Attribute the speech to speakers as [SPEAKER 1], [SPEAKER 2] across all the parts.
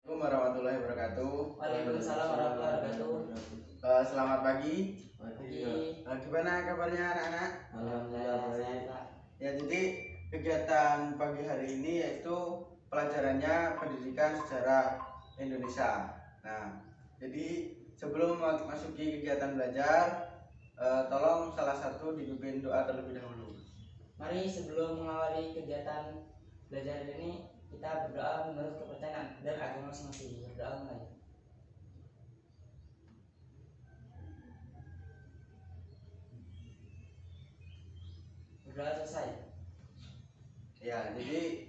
[SPEAKER 1] Assalamualaikum warahmatullahi wabarakatuh.
[SPEAKER 2] Waalaikumsalam warahmatullahi wabarakatuh.
[SPEAKER 1] Selamat pagi.
[SPEAKER 2] Pagi.
[SPEAKER 1] Gimana kabarnya anak-anak?
[SPEAKER 2] Alhamdulillah baik.
[SPEAKER 1] Ya, jadi kegiatan pagi hari ini yaitu pelajarannya pendidikan sejarah Indonesia. Nah, jadi sebelum masuki kegiatan belajar, tolong salah satu dipimpin doa terlebih dahulu.
[SPEAKER 2] Mari sebelum mengawali kegiatan belajar ini kita berdoa menurut kepercayaan dan agama masing-masing. Berdoa mulai. Berdoa selesai.
[SPEAKER 1] Ya, jadi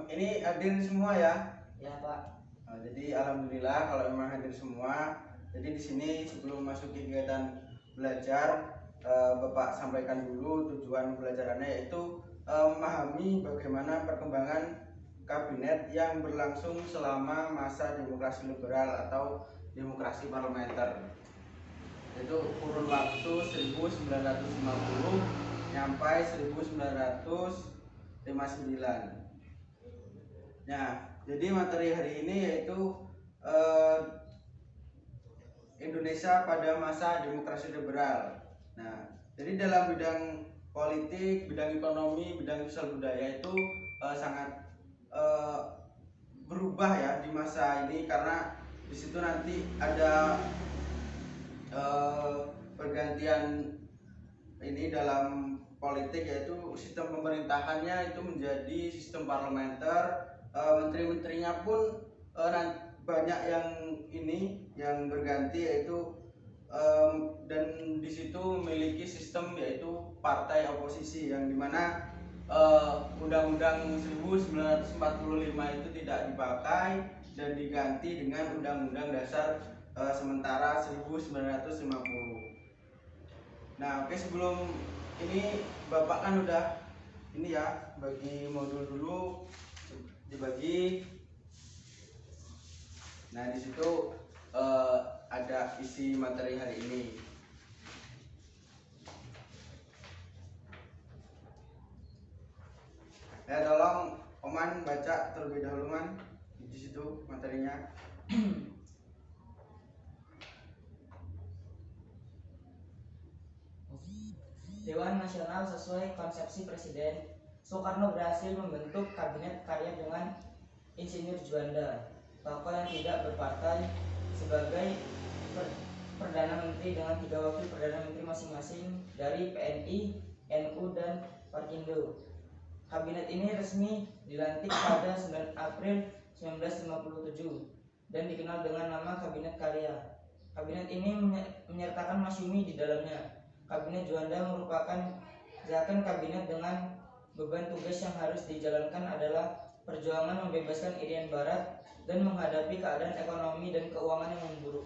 [SPEAKER 1] ini hadir semua ya?
[SPEAKER 2] Ya Pak.
[SPEAKER 1] Jadi alhamdulillah kalau memang hadir semua. Jadi di sini sebelum masuk kegiatan belajar, Bapak sampaikan dulu tujuan pelajarannya, yaitu memahami bagaimana perkembangan kabinet yang berlangsung selama masa demokrasi liberal atau demokrasi parlementer, yaitu kurun waktu 1950 sampai 1959. Nah, jadi materi hari ini yaitu Indonesia pada masa demokrasi liberal. Nah, jadi dalam bidang politik, bidang ekonomi, bidang sosial budaya itu sangat berubah ya di masa ini, karena di situ nanti ada pergantian ini dalam politik, yaitu sistem pemerintahannya itu menjadi sistem parlementer. Menteri-menterinya pun banyak yang berganti, yaitu dan di situ memiliki sistem yaitu partai oposisi, yang dimana Undang-Undang 1945 itu tidak dipakai dan diganti dengan Undang-Undang Dasar sementara 1950. Nah, oke, sebelum ini Bapak kan udah ini ya, bagi modul dulu dibagi. Nah, di situ ada isi materi hari ini. Ya, tolong Oman baca terlebih dahulu, Man, di situ materinya.
[SPEAKER 2] Dewan Nasional sesuai konsepsi Presiden Soekarno berhasil membentuk kabinet karya dengan Insinyur Juanda, tokoh yang tidak berpartai, sebagai Perdana Menteri dengan 3 wakil Perdana Menteri masing-masing dari PNI, NU, dan Parkindo. Kabinet ini resmi dilantik pada 9 April 1957 dan dikenal dengan nama Kabinet Karya. Kabinet ini menyertakan Masyumi di dalamnya. Kabinet Juanda merupakan kabinet dengan beban tugas yang harus dijalankan adalah perjuangan membebaskan Irian Barat dan menghadapi keadaan ekonomi dan keuangan yang memburuk.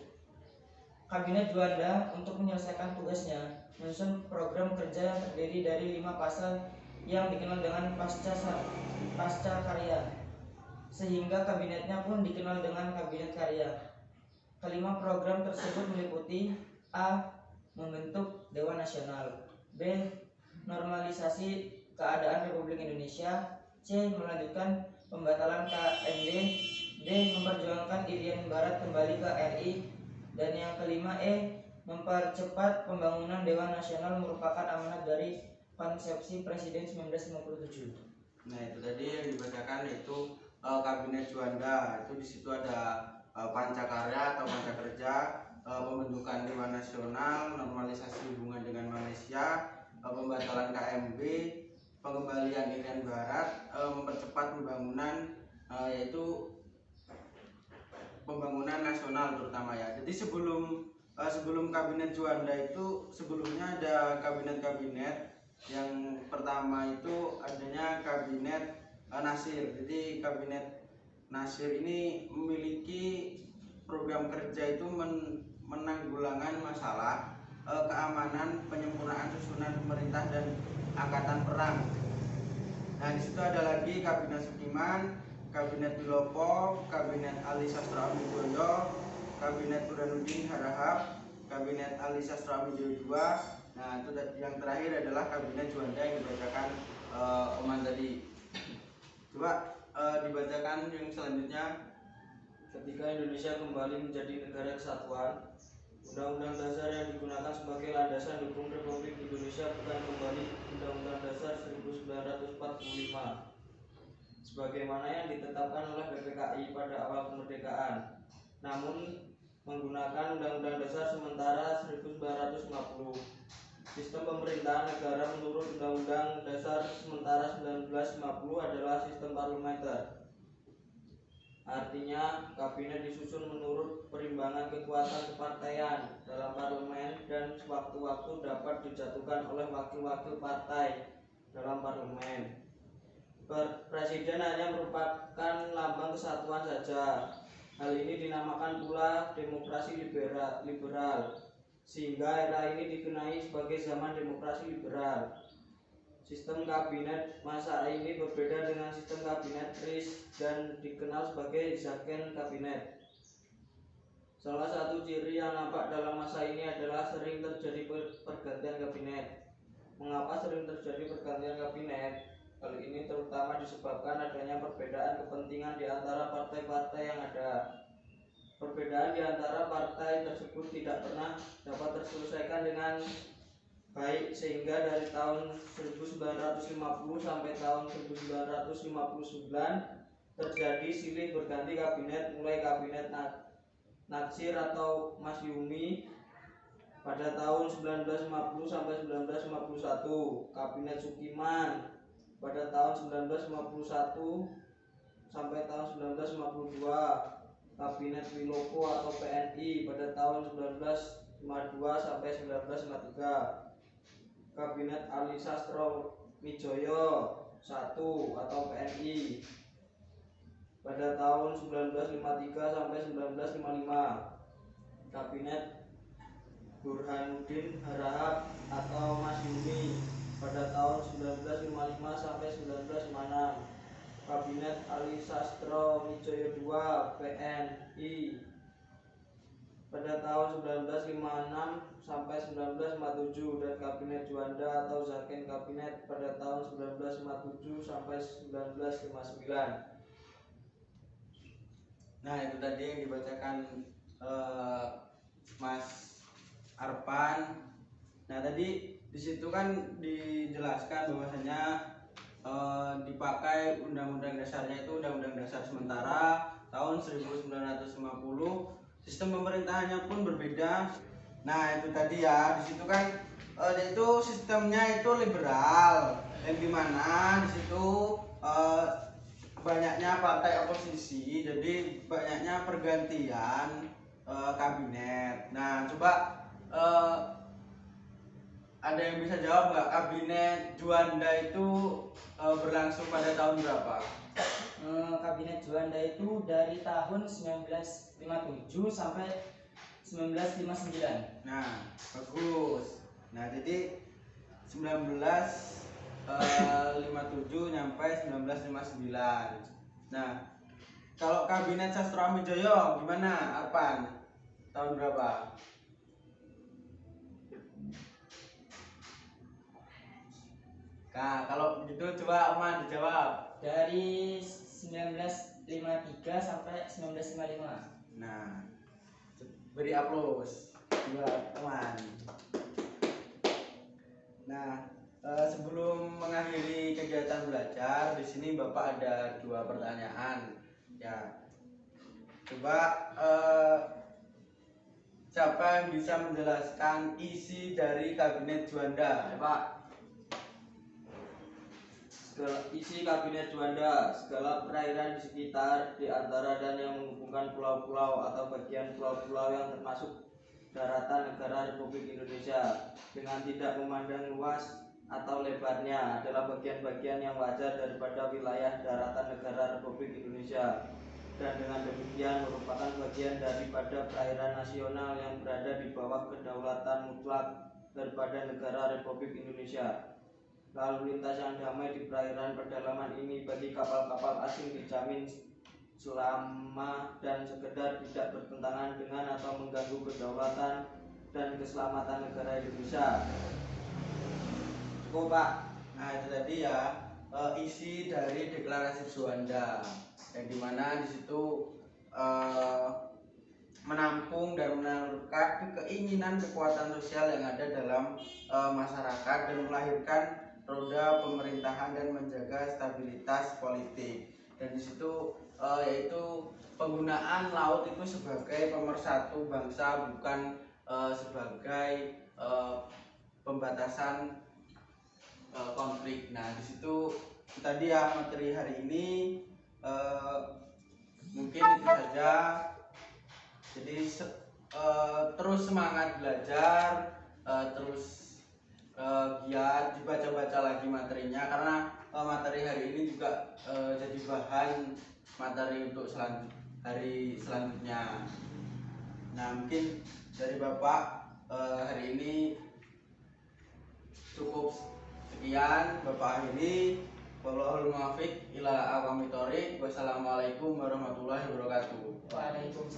[SPEAKER 2] Kabinet Juanda untuk menyelesaikan tugasnya menyusun program kerja yang terdiri dari 5 pasal yang dikenal dengan pasca karya, sehingga kabinetnya pun dikenal dengan Kabinet Karya. Kelima program tersebut meliputi: A. Membentuk Dewan Nasional, B. Normalisasi keadaan Republik Indonesia, C. Melanjutkan pembatalan KMB, D. Memperjuangkan Irian Barat kembali ke RI, dan yang kelima E. Mempercepat pembangunan Dewan Nasional merupakan amanat dari konsepsi Presiden 1957.
[SPEAKER 1] Nah, itu tadi yang dibacakan yaitu Kabinet Juanda. Itu di situ ada Pancakarya atau Pancakerja, pembentukan Dewan Nasional, normalisasi hubungan dengan Malaysia, pembatalan KMB, pengembalian Irian Barat, mempercepat pembangunan, yaitu pembangunan nasional terutama ya. Jadi sebelum Kabinet Juanda itu sebelumnya ada kabinet-kabinet. Yang pertama itu adanya Kabinet Nasir. Jadi Kabinet Nasir ini memiliki program kerja itu menanggulangan masalah keamanan, penyempurnaan susunan pemerintah dan angkatan perang. Nah, di situ ada lagi Kabinet Sukiman, Kabinet Wilopo, Kabinet Ali Sastra Amijoyo, Kabinet Burhanuddin Harahap, Kabinet Ali Sastra Amijoyo II. Nah, itu yang terakhir adalah Kabinet Juanda yang dibacakan Oman tadi. Coba dibacakan dibacakan yang selanjutnya.
[SPEAKER 3] Ketika Indonesia kembali menjadi negara kesatuan, Undang-Undang Dasar yang digunakan sebagai landasan hukum Republik Indonesia bukan kembali Undang-Undang Dasar 1945 sebagaimana yang ditetapkan oleh PPKI pada awal kemerdekaan, namun menggunakan Undang-Undang Dasar sementara 1950. Sistem pemerintahan negara menurut Undang-Undang Dasar sementara 1950 adalah sistem parlementer. Artinya, kabinet disusun menurut perimbangan kekuatan kepartaian dalam parlemen dan sewaktu-waktu dapat dijatuhkan oleh wakil-wakil partai dalam parlemen. Presiden hanya merupakan lambang kesatuan saja. Hal ini dinamakan pula demokrasi liberal, sehingga era ini dikenai sebagai zaman demokrasi liberal. Sistem kabinet masa ini berbeda dengan sistem kabinet RIS dan dikenal sebagai Zaken kabinet. Salah satu ciri yang nampak dalam masa ini adalah sering terjadi pergantian kabinet. Mengapa sering terjadi pergantian kabinet? Hal ini terutama disebabkan adanya perbedaan kepentingan di antara partai-partai yang ada. Perbedaan di antara partai tersebut tidak pernah dapat terselesaikan dengan baik, sehingga dari tahun 1950 sampai tahun 1959 terjadi silih berganti kabinet, mulai kabinet Natsir atau Masyumi pada tahun 1950 sampai 1951, kabinet Sukiman pada tahun 1951 sampai tahun 1952, kabinet Wilopo atau PNI pada tahun 1952 sampai 1953. Kabinet Ali Sastro Mijoyo I atau PNI pada tahun 1953 sampai 1955. Kabinet Burhanuddin Harahap atau Masyumi pada tahun 1955 sampai 1956. Kabinet Ali Sastro Mijoyo II PNI pada tahun 1956 sampai 1957 dan kabinet Juanda atau Zaken kabinet pada tahun 1957 sampai 1959.
[SPEAKER 1] Nah, itu tadi yang dibacakan Mas Arpan. Nah, tadi di situ kan dijelaskan bahwasanya dipakai undang-undang dasarnya itu undang-undang dasar sementara tahun 1950. Sistem pemerintahannya pun berbeda. Nah, itu tadi ya, di situ kan itu sistemnya itu liberal, yang dimana di situ banyaknya partai oposisi, jadi banyaknya pergantian kabinet. Nah, coba ada yang bisa jawab nggak, kabinet Juanda itu berlangsung pada tahun berapa?
[SPEAKER 2] Kabinet Juanda itu dari tahun 1957 sampai 1959.
[SPEAKER 1] Nah, bagus. Nah, jadi 1957 nyampe 1959. Nah, kalau kabinet Sastro Amijoyo gimana, Arpan? Tahun berapa? Nah, kalau begitu coba Aman dijawab.
[SPEAKER 2] Dari 1953 sampai 1955.
[SPEAKER 1] Nah, beri aplaus buat teman. Nah, sebelum mengakhiri kegiatan belajar, di sini Bapak ada 2 pertanyaan. Ya, coba siapa yang bisa menjelaskan isi dari kabinet Juanda? Ya, Pak.
[SPEAKER 3] Isi kabinet Juanda, segala perairan di sekitar, di antara dan yang menghubungkan pulau-pulau atau bagian pulau-pulau yang termasuk daratan negara Republik Indonesia dengan tidak memandang luas atau lebarnya adalah bagian-bagian yang wajar daripada wilayah daratan negara Republik Indonesia, dan dengan demikian merupakan bagian daripada perairan nasional yang berada di bawah kedaulatan mutlak daripada negara Republik Indonesia. Lalu lintas yang damai di perairan pedalaman ini bagi kapal-kapal asing dijamin selama dan sekedar tidak bertentangan dengan atau mengganggu kedaulatan dan keselamatan negara Indonesia.
[SPEAKER 1] Cukup, Pak. Nah, itu tadi ya. isi dari deklarasi Juanda, yang dimana di situ menampung dan menelurkan keinginan kekuatan sosial yang ada dalam masyarakat dan melahirkan roda pemerintahan dan menjaga stabilitas politik. Dan di situ yaitu penggunaan laut itu sebagai pemersatu bangsa, bukan sebagai pembatasan konflik. Nah, di situ tadi ya materi hari ini, mungkin itu saja. Jadi terus semangat belajar, terus giat dibaca-baca lagi materinya, karena materi hari ini juga jadi bahan materi untuk hari selanjutnya. Nah, mungkin dari Bapak hari ini cukup sekian. Bapak akhiri. Wallahul muwaffiq ila aqwamit thoriq. Wassalamualaikum warahmatullahi wabarakatuh.
[SPEAKER 2] Waalaikumsalam.